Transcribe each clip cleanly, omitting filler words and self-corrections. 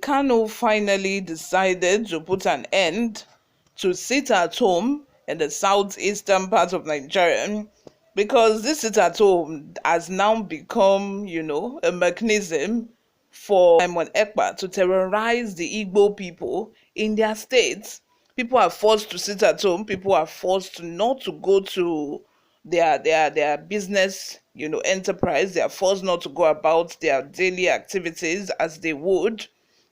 Kanu finally decided to put an end to sit at home in the southeastern part of Nigeria, because this sit at home has now become, a mechanism for Simon Ekpa to terrorize the Igbo people in their states. People are forced to sit at home. People are forced not to go to their business, enterprise. They are forced not to go about their daily activities as they would,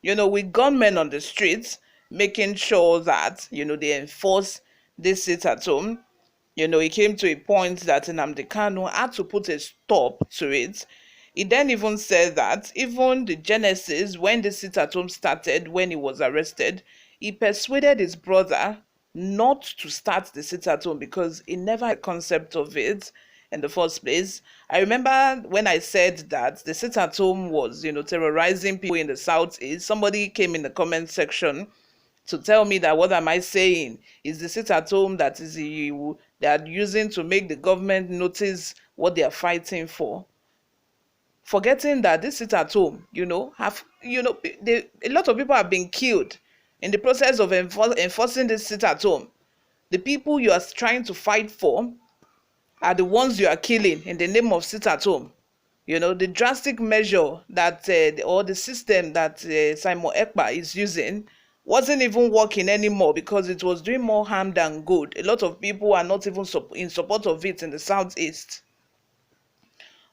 with gunmen on the streets, making sure that, they enforce this sit at home. It came to a point that Nnamdi Kanu had to put a stop to it. He then even said that even the genesis, when the sit at home started, when he was arrested, he persuaded his brother not to start the sit at home because he never had a concept of it in the first place. I remember when I said that the sit at home was, terrorizing people in the southeast, somebody came in the comment section to tell me that what am I saying is the sit at home that is they are using to make the government notice what they are fighting for, forgetting that this sit at home, a lot of people have been killed in the process of enforcing this sit at home. The people you are trying to fight for are the ones you are killing in the name of sit at home. The drastic measure that or the system that Simon Ekpa is using wasn't even working anymore because it was doing more harm than good. A lot of people are not even in support of it in the southeast.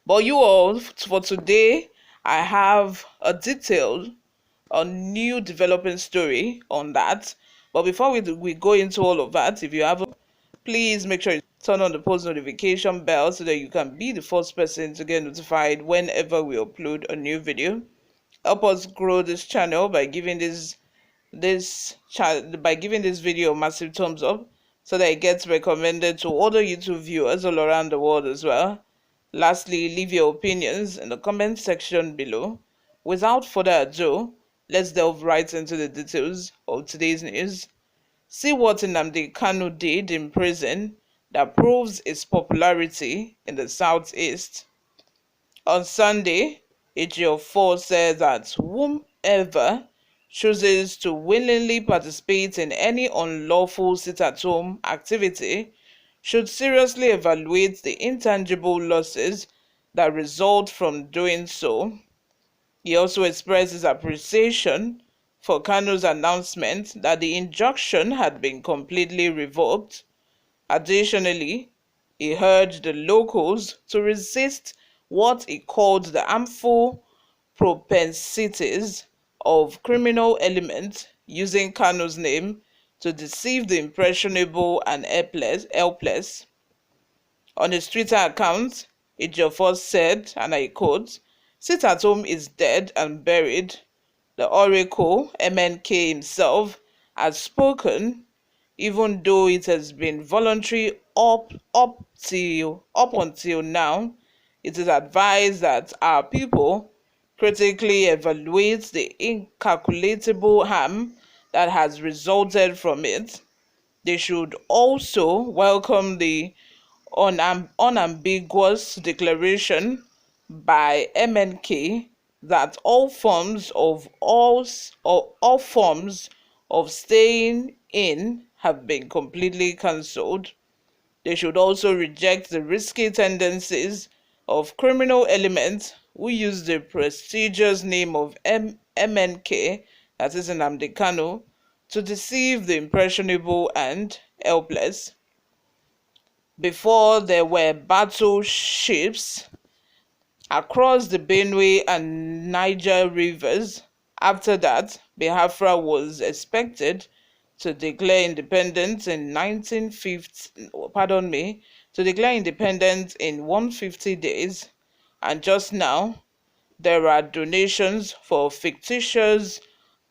But you all, for today, I have a detailed, a new developing story on that. But before we go into all of that, if you haven't, please make sure you turn on the post notification bell so that you can be the first person to get notified whenever we upload a new video. Help us grow this channel by giving this video a massive thumbs up so that it gets recommended to other YouTube viewers all around the world as well. Lastly, leave your opinions in the comment section below. Without further ado, let's delve right into the details of today's news. See what Nnamdi Kanu did in prison that proves his popularity in the southeast. On Sunday, AG4 said that whomever chooses to willingly participate in any unlawful sit-at-home activity should seriously evaluate the intangible losses that result from doing so. He also expressed his appreciation for Kanu's announcement that the injunction had been completely revoked. Additionally, he urged the locals to resist what he called the harmful propensities of criminal elements using Kanu's name to deceive the impressionable and helpless. On his Twitter account, Ejiofor said, and I quote, "Sit at home is dead and buried. The Oracle, MNK himself, has spoken, even though it has been voluntary up until now. It is advised that our people critically evaluate the incalculable harm that has resulted from it. They should also welcome the unambiguous declaration by MNK that all forms of staying in have been completely cancelled. They should also reject the risky tendencies of criminal elements who use the prestigious name of MNK, that is Nnamdi Kanu, to deceive the impressionable and helpless. Before, there were battleships across the Benue and Niger rivers. After that, Biafra was expected to declare independence in 150 days. And just now, there are donations for fictitious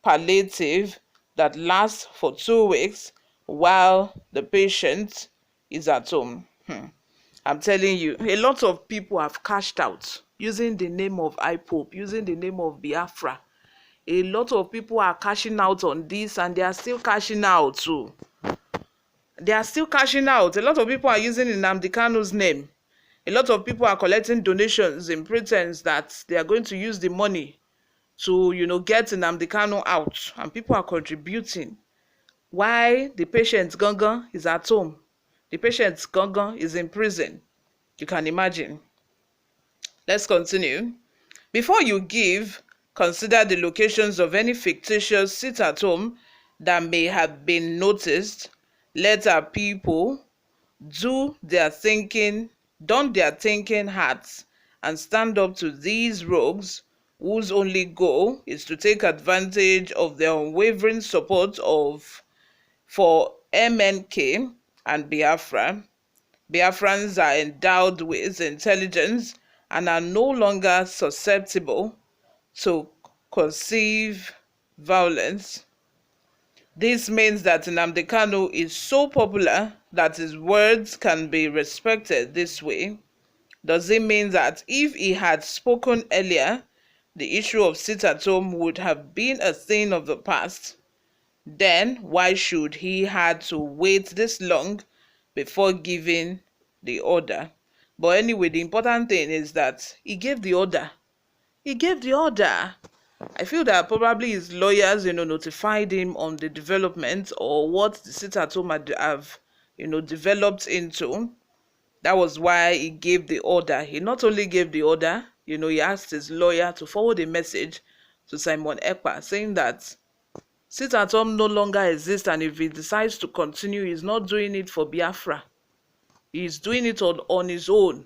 palliative that lasts for 2 weeks while the patient is at home. I'm telling you, a lot of people have cashed out using the name of IPOP, using the name of Biafra. A lot of people are cashing out on this, and they are still cashing out too. They are still cashing out. A lot of people are using Nnamdi Kanu's name. A lot of people are collecting donations in pretense that they are going to use the money to, get Nnamdi Kanu out, and people are contributing. Why the patient Gangan is at home? The patient Gangan is in prison. You can imagine. Let's continue. Before you give, consider the locations of any fictitious sit-at-home that may have been noticed. Let our people don their thinking hats and stand up to these rogues whose only goal is to take advantage of their unwavering support for MNK and Biafra. Biafrans are endowed with intelligence and are no longer susceptible to conceive violence. This means that Nnamdi Kanu is so popular that his words can be respected this way. Does it mean that if he had spoken earlier, the issue of sit-at-home would have been a thing of the past? Then why should he had to wait this long before giving the order? But anyway, the important thing is that he gave the order. He gave the order. I feel that probably his lawyers, notified him on the development or what the sit-at-home have, developed into. That was why he gave the order. He not only gave the order, he asked his lawyer to forward a message to Simon Ekpa saying that sit-at-home no longer exists, and if he decides to continue, he's not doing it for Biafra. He's doing it on his own.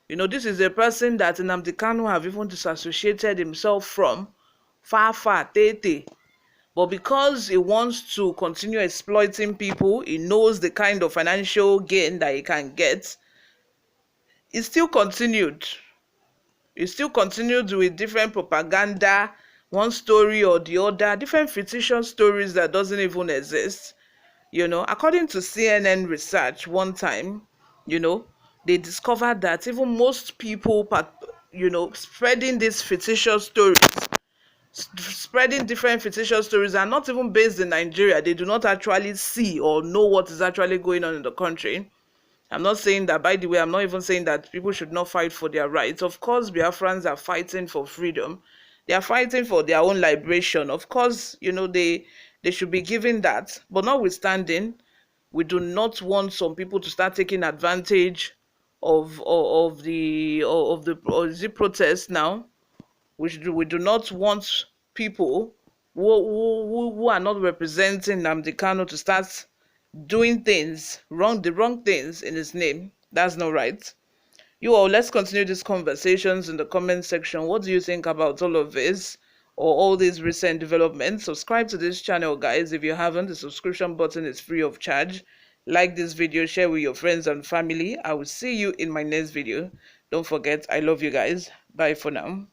This is a person that Nnamdi Kanu have even disassociated himself from far, tete. But because he wants to continue exploiting people, he knows the kind of financial gain that he can get. He still continued. He still continued with different propaganda, one story or the other, different fictitious stories that doesn't even exist. According to CNN research one time, they discovered that even most people, spreading these fictitious stories, spreading different fictitious stories are not even based in Nigeria. They do not actually see or know what is actually going on in the country. I'm not saying that, by the way, I'm not even saying that people should not fight for their rights. Of course, Biafrans are fighting for freedom. They are fighting for their own liberation. Of course, they should be given that. But notwithstanding, we do not want some people to start taking advantage of the protest now. We do not want people who are not representing Nnamdi Kanu to start doing the wrong things in his name. That's not right. You all, let's continue these conversations in the comment section. What do you think about all of this or all these recent developments? Subscribe to this channel, guys, if you haven't. The subscription button is free of charge. Like this video, share with your friends and family. I will see you in my next video. Don't forget, I love you guys. Bye for now.